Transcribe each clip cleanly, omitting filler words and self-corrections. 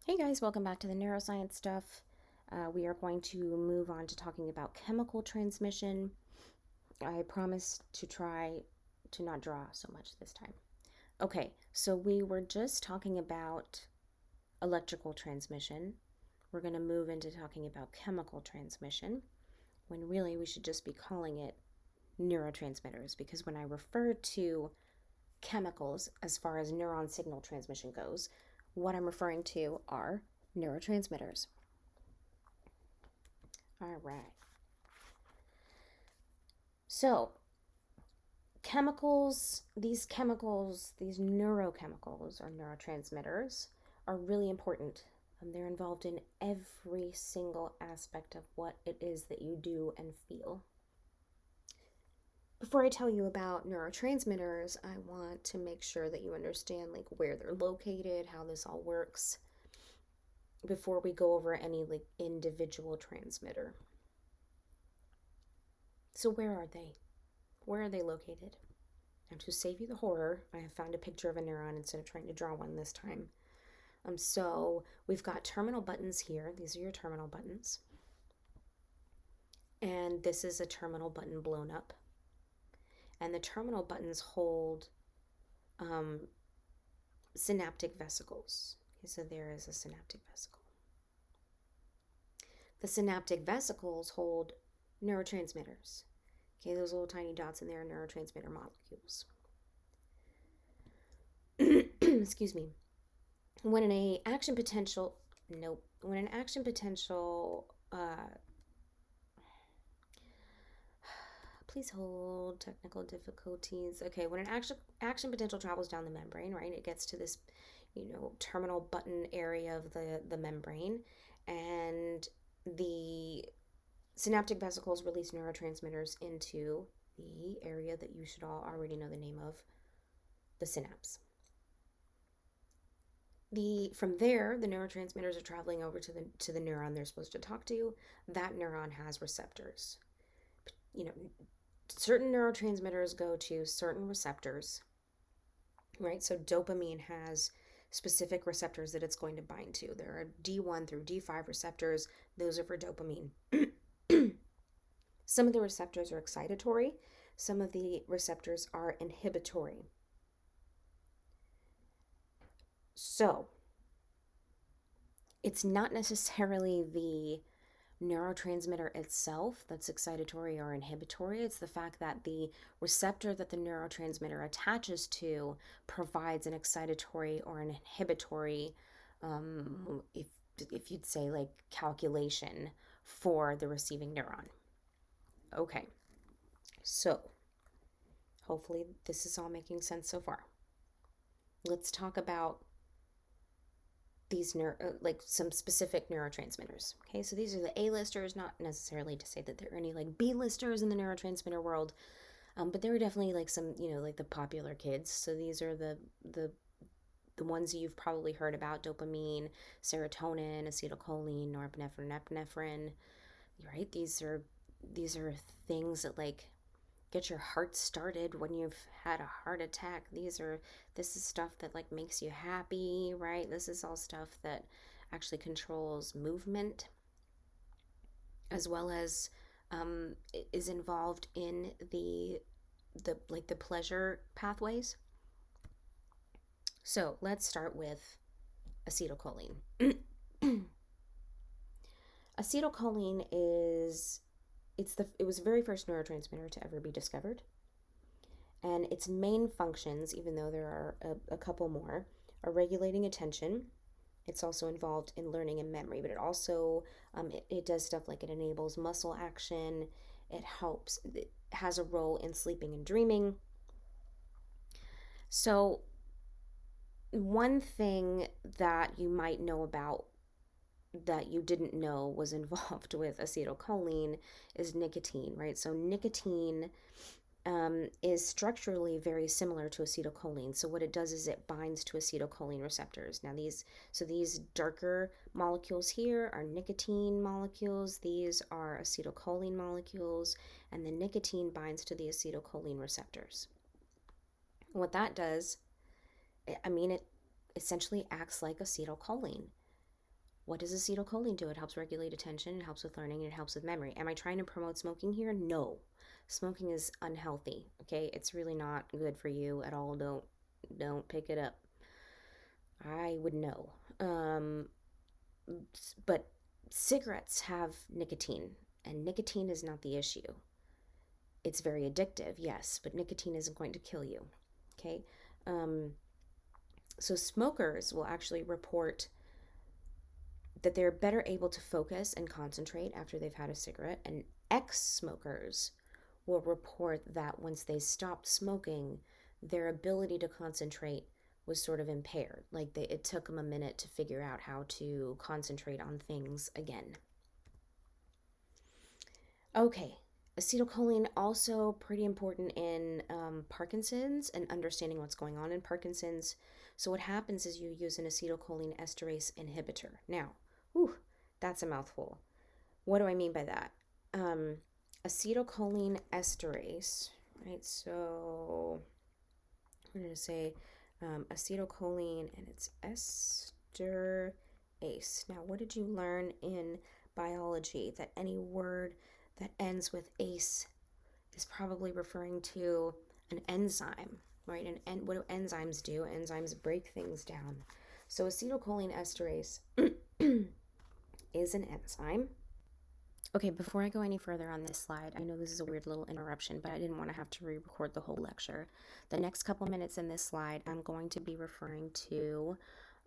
Hey guys, welcome back to the neuroscience stuff. We are going to move on to talking about chemical transmission. I promise to try to not draw so much this time. Okay, so we were just talking about electrical transmission. We're going to move into talking about chemical transmission when really we should just be calling it neurotransmitters because when I refer to chemicals as far as neuron signal transmission goes, what I'm referring to are neurotransmitters. All right. So, these neurochemicals or neurotransmitters are really important. They're involved in every single aspect of what it is that you do and feel. Before I tell you about neurotransmitters, I want to make sure that you understand like where they're located, how this all works before we go over any like individual transmitter. So where are they? Where are they located? And to save you the horror, I have found a picture of a neuron instead of trying to draw one this time. So we've got terminal buttons here. These are your terminal buttons. And this is a terminal button blown up. And the terminal buttons hold um, synaptic vesicles. Okay, so there is a synaptic vesicle. The synaptic vesicles hold neurotransmitters. Okay, those little tiny dots in there are neurotransmitter molecules. Excuse me. When an action potential, nope. When an action potential, please hold technical difficulties. Okay, when an action potential travels down the membrane, right, it gets to this, terminal button area of the membrane, and the synaptic vesicles release neurotransmitters into the area that you should all already know the name of, the synapse. From there, the neurotransmitters are traveling over to the neuron they're supposed to talk to. That neuron has receptors. You know, certain neurotransmitters go to certain receptors, right? So dopamine has specific receptors that it's going to bind to. There are D1 through D5 receptors. Those are for dopamine. Some of the receptors are excitatory. Some of the receptors are inhibitory. So, it's not necessarily the neurotransmitter itself that's excitatory or inhibitory. It's the fact that the receptor that the neurotransmitter attaches to provides an excitatory or an inhibitory, if you'd say, like calculation for the receiving neuron. Okay, so hopefully this is all making sense so far. Let's talk about these like some specific neurotransmitters. Okay, so these are the A-listers, not necessarily to say that there are any like B-listers in the neurotransmitter world, but there are definitely like some, like the popular kids. So these are the ones you've probably heard about: dopamine, serotonin, acetylcholine, norepinephrine, epinephrine. Right? These are things that like get your heart started when you've had a heart attack. This is stuff that like makes you happy, right? This is all stuff that actually controls movement as well as is involved in the pleasure pathways. So let's start with acetylcholine. Acetylcholine it was the very first neurotransmitter to ever be discovered. And its main functions, even though there are a couple more, are regulating attention. It's also involved in learning and memory, but it also it does stuff like it enables muscle action. It has a role in sleeping and dreaming. So one thing that you might know about that you didn't know was involved with acetylcholine is nicotine, right? So nicotine is structurally very similar to acetylcholine. So what it does is it binds to acetylcholine receptors. Now these darker molecules here are nicotine molecules. These are acetylcholine molecules, and the nicotine binds to the acetylcholine receptors. What that does, it essentially acts like acetylcholine. What does acetylcholine do? It helps regulate attention, it helps with learning, and it helps with memory. Am I trying to promote smoking here? No. Smoking is unhealthy, okay? It's really not good for you at all. Don't pick it up. I would know. But cigarettes have nicotine, and nicotine is not the issue. It's very addictive, yes, but nicotine isn't going to kill you, okay? Um, so smokers will actually report that they're better able to focus and concentrate after they've had a cigarette, and ex-smokers will report that once they stopped smoking, their ability to concentrate was sort of impaired. Like it took them a minute to figure out how to concentrate on things again. Okay, acetylcholine also pretty important in Parkinson's and understanding what's going on in Parkinson's. So what happens is you use an acetylcholine esterase inhibitor. Now, whew, that's a mouthful. What do I mean by that? Um, Acetylcholine esterase, right? So we're going to say acetylcholine and it's esterase. Now, what did you learn in biology? That any word that ends with ace is probably referring to an enzyme, right? And what do enzymes do? Enzymes break things down. So acetylcholine esterase is an enzyme. Okay, before I go any further on this slide, I know this is a weird little interruption, but I didn't want to have to re-record the whole lecture. The next couple minutes in this slide, I'm going to be referring to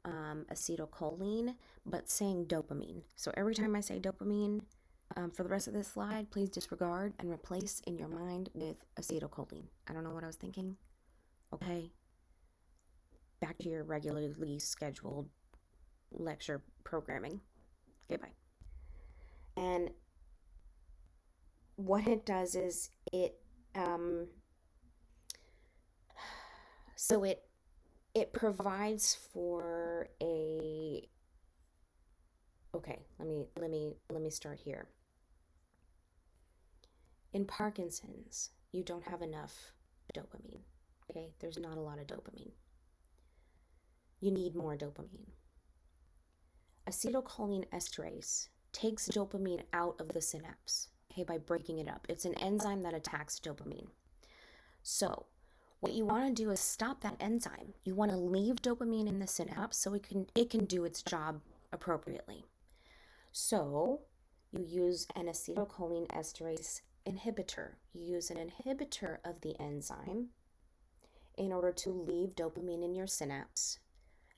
acetylcholine, but saying dopamine. So every time I say dopamine, for the rest of this slide, please disregard and replace in your mind with acetylcholine. I don't know what I was thinking. Okay. Back to your regularly scheduled lecture programming. Okay, bye. And what it does is so it provides for a okay, let me start here. In Parkinson's, you don't have enough dopamine. Okay, there's not a lot of dopamine. You need more dopamine. Acetylcholine esterase takes dopamine out of the synapse, okay, by breaking it up. It's an enzyme that attacks dopamine. So what you want to do is stop that enzyme. You want to leave dopamine in the synapse so it can do its job appropriately. So you use an acetylcholine esterase inhibitor. You use an inhibitor of the enzyme in order to leave dopamine in your synapse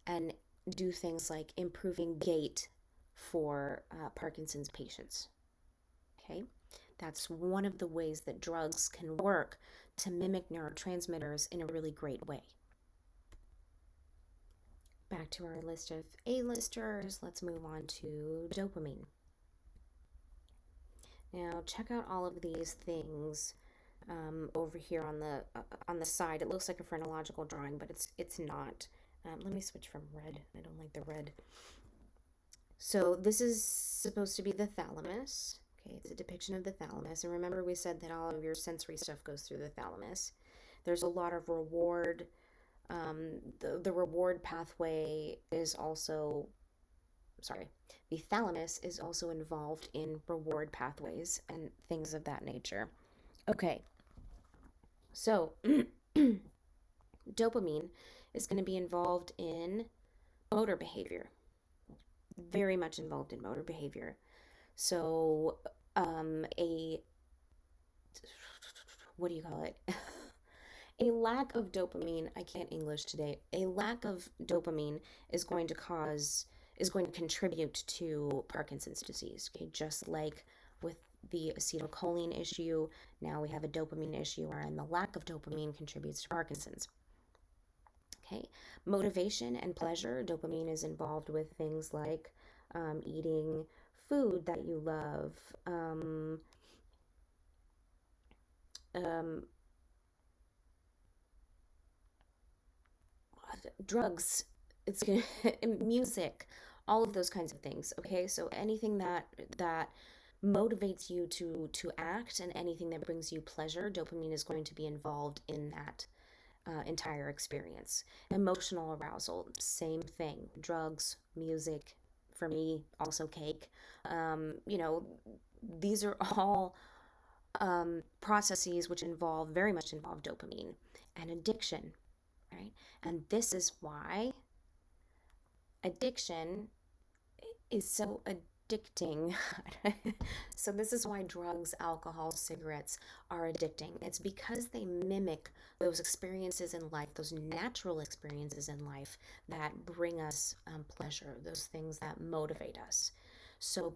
and do things like improving gait for Parkinson's patients. Okay, that's one of the ways that drugs can work to mimic neurotransmitters in a really great way. Back to our list of A-listers, let's move on to dopamine. Now check out all of these things over here on the side. It looks like a phrenological drawing, but it's not. Let me switch from red. I don't like the red. So this is supposed to be the thalamus. Okay, it's a depiction of the thalamus. And remember we said that all of your sensory stuff goes through the thalamus. There's a lot of reward. The reward pathway is also, the thalamus is also involved in reward pathways and things of that nature. Okay, so dopamine is going to be involved in motor behavior. Very much involved in motor behavior. So what do you call it? A lack of dopamine, I can't English today. A lack of dopamine is going to contribute to Parkinson's disease. Okay, just like with the acetylcholine issue, now we have a dopamine issue, and the lack of dopamine contributes to Parkinson's. Okay, motivation and pleasure. Dopamine is involved with things like eating food that you love, drugs, it's gonna music, all of those kinds of things. Okay, so anything that motivates you to act and anything that brings you pleasure, dopamine is going to be involved in that entire experience. Emotional arousal, same thing. Drugs, music, for me, also cake. You know, these are all processes which very much involve dopamine and addiction, right? And this is why addiction is so addicting. So this is why drugs, alcohol, cigarettes are addicting. It's because they mimic those experiences in life, those natural experiences in life that bring us pleasure, those things that motivate us. So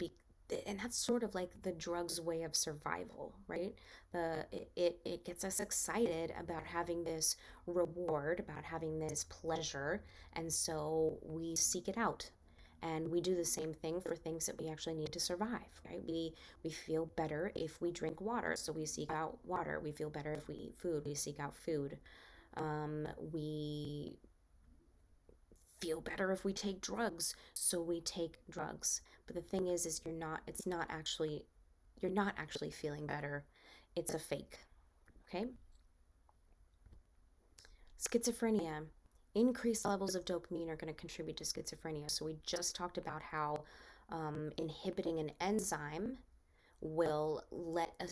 and that's sort of like the drug's way of survival, right? It gets us excited about having this reward, about having this pleasure, and so we seek it out. And we do the same thing for things that we actually need to survive, right? We feel better if we drink water, so we seek out water. We feel better if we eat food, we seek out food. We feel better if we take drugs, so we take drugs. But the thing is you're not actually feeling better. It's a fake. Okay? Schizophrenia. Increased levels of dopamine are going to contribute to schizophrenia. So we just talked about how inhibiting an enzyme will let a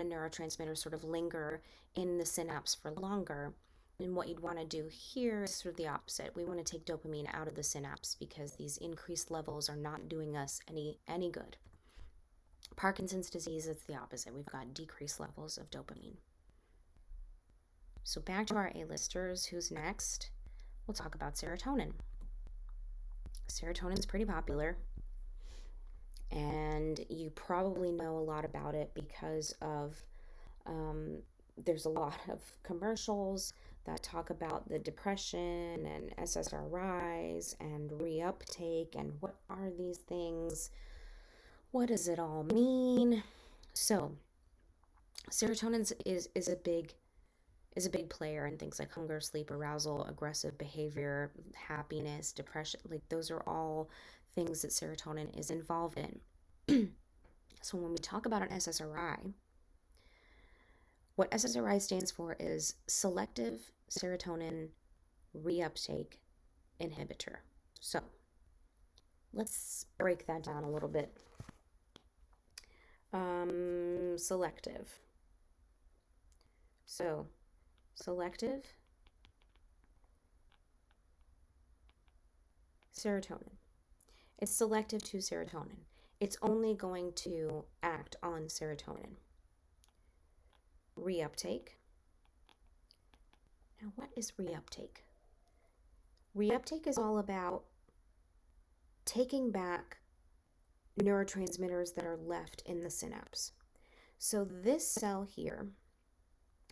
neurotransmitter sort of linger in the synapse for longer. And what you'd want to do here is sort of the opposite. We want to take dopamine out of the synapse because these increased levels are not doing us any good. Parkinson's disease is the opposite. We've got decreased levels of dopamine. So back to our A-listers. Who's next? We'll talk about serotonin. Serotonin's pretty popular, and you probably know a lot about it because of there's a lot of commercials that talk about the depression and SSRIs and reuptake and what are these things? What does it all mean? So, serotonin is a big player in things like hunger, sleep, arousal, aggressive behavior, happiness, depression. Like those are all things that serotonin is involved in. So when we talk about an SSRI, what SSRI stands for is selective serotonin reuptake inhibitor. So let's break that down a little bit. Selective. So selective serotonin. It's selective to serotonin. It's only going to act on serotonin. Reuptake. Now, what is reuptake? Reuptake is all about taking back neurotransmitters that are left in the synapse. So this cell here,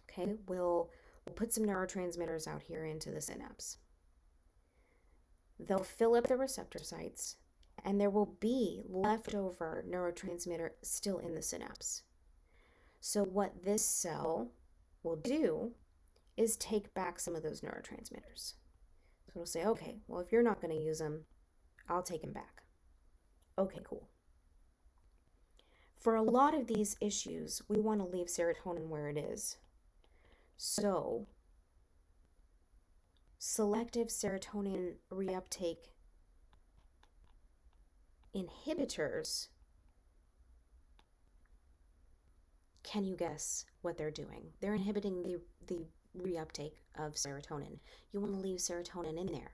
okay, we'll put some neurotransmitters out here into the synapse. They'll fill up the receptor sites, and there will be leftover neurotransmitter still in the synapse. So what this cell will do is take back some of those neurotransmitters. So it'll say, okay, well, if you're not going to use them, I'll take them back. Okay, cool. For a lot of these issues, we want to leave serotonin where it is. So, selective serotonin reuptake inhibitors, can you guess what they're doing? They're inhibiting the reuptake of serotonin. You want to leave serotonin in there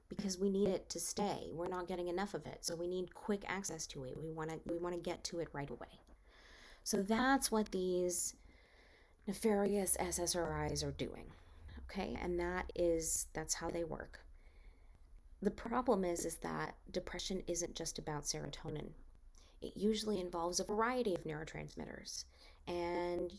because we need it to stay. We're not getting enough of it, so we need quick access to it. We want to get to it right away. So that's what these nefarious SSRIs are doing. Okay, and that's how they work. The problem is that depression isn't just about serotonin. It usually involves a variety of neurotransmitters. And,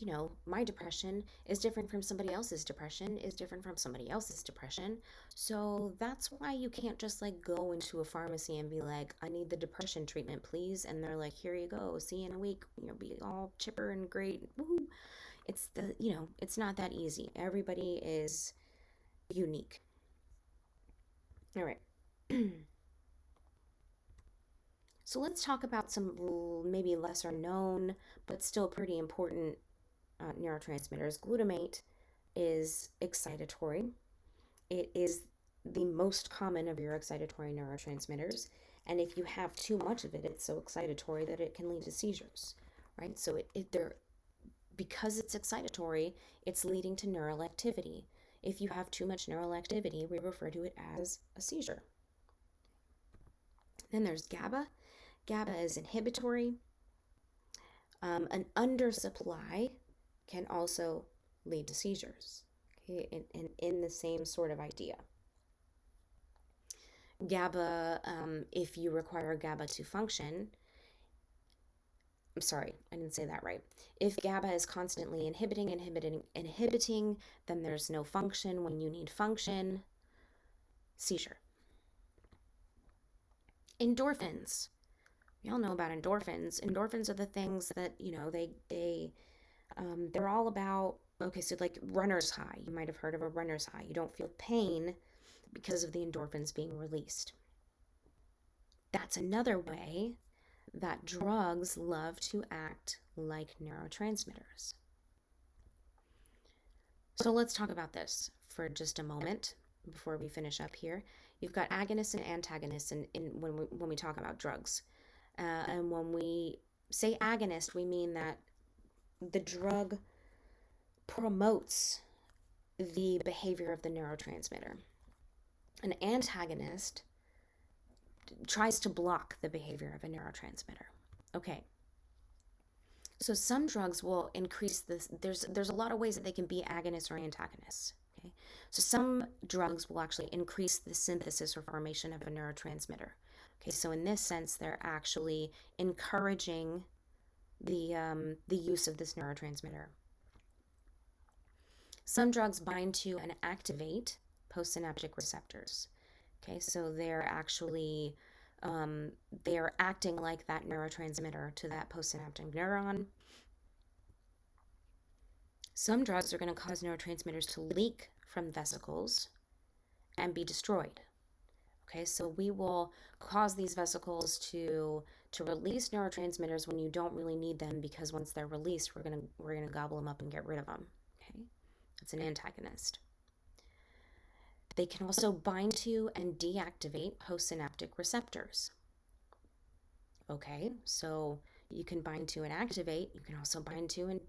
my depression is different from somebody else's depression, is different from somebody else's depression. So that's why you can't just go into a pharmacy and be like, I need the depression treatment, please. And they're like, here you go. See you in a week. You'll be all chipper and great. Woo-hoo. It's not that easy. Everybody is unique. All right. So let's talk about some maybe lesser known, but still pretty important neurotransmitters. Glutamate is excitatory. It is the most common of your excitatory neurotransmitters, And if you have too much of it, it's so excitatory that it can lead to seizures, right? So because it's excitatory, it's leading to neural activity. If you have too much neural activity, we refer to it as a seizure. Then there's GABA. GABA is inhibitory. An undersupply can also lead to seizures, okay, in the same sort of idea. GABA, if you require GABA to function, I'm sorry, I didn't say that right. If GABA is constantly inhibiting, then there's no function. When you need function, seizure. Endorphins. We all know about endorphins. Endorphins are the things that, they're all about, okay, so like runner's high. You might have heard of a runner's high. You don't feel pain because of the endorphins being released. That's another way that drugs love to act like neurotransmitters. So let's talk about this for just a moment before we finish up here. You've got agonists and antagonists when we talk about drugs. And when we say agonist, we mean that the drug promotes the behavior of the neurotransmitter. An antagonist tries to block the behavior of a neurotransmitter. Okay. So some drugs will increase this. There's a lot of ways that they can be agonists or antagonists. Okay. So some drugs will actually increase the synthesis or formation of a neurotransmitter. Okay. So in this sense, they're actually encouraging the use of this neurotransmitter. Some drugs bind to and activate postsynaptic receptors. Okay, so they're actually they're acting like that neurotransmitter to that postsynaptic neuron. Some drugs are going to cause neurotransmitters to leak from vesicles and be destroyed. Okay, so we will cause these vesicles to release neurotransmitters when you don't really need them, because once they're released, we're gonna gobble them up and get rid of them. Okay, that's an antagonist. They can also bind to and deactivate postsynaptic receptors. Okay, so you can bind to and activate. You can also bind to and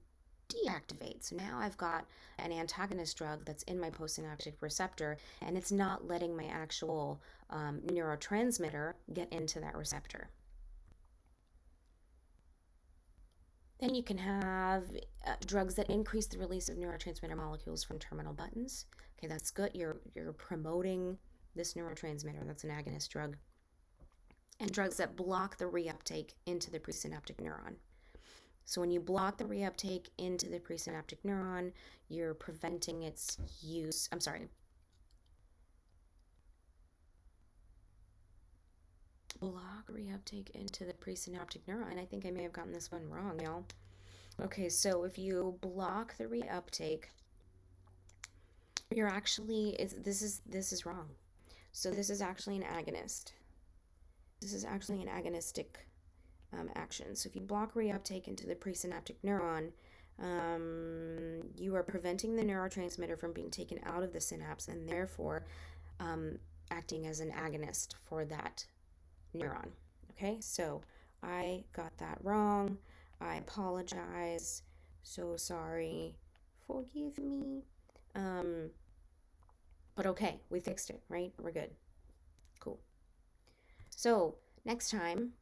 deactivate. So now I've got an antagonist drug that's in my postsynaptic receptor, and it's not letting my actual neurotransmitter get into that receptor. Then you can have drugs that increase the release of neurotransmitter molecules from terminal buttons. Okay, that's good. You're promoting this neurotransmitter. That's an agonist drug. And drugs that block the reuptake into the presynaptic neuron. So when you block the reuptake into the presynaptic neuron, you're preventing its use. I'm sorry. Block reuptake into the presynaptic neuron. I think I may have gotten this one wrong, y'all. Okay, so if you block the reuptake, you're actually this is wrong. So this is actually an agonist. This is actually an agonistic action. So if you block reuptake into the presynaptic neuron, you are preventing the neurotransmitter from being taken out of the synapse, and therefore acting as an agonist for that neuron. Okay, so I got that wrong. I apologize. So sorry. Forgive me. But okay, we fixed it, right? We're good. Cool. So next time,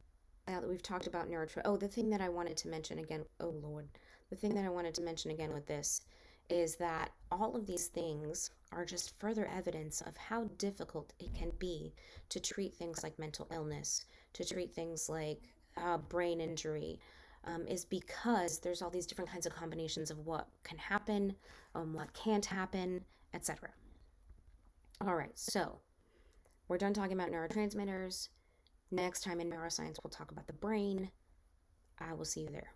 now that we've talked about the thing that I wanted to mention again, the thing that I wanted to mention again with this is that all of these things are just further evidence of how difficult it can be to treat things like mental illness, to treat things like brain injury, is because there's all these different kinds of combinations of what can happen, what can't happen, etc. All right, so we're done talking about neurotransmitters. Next time in neuroscience, we'll talk about the brain. I will see you there.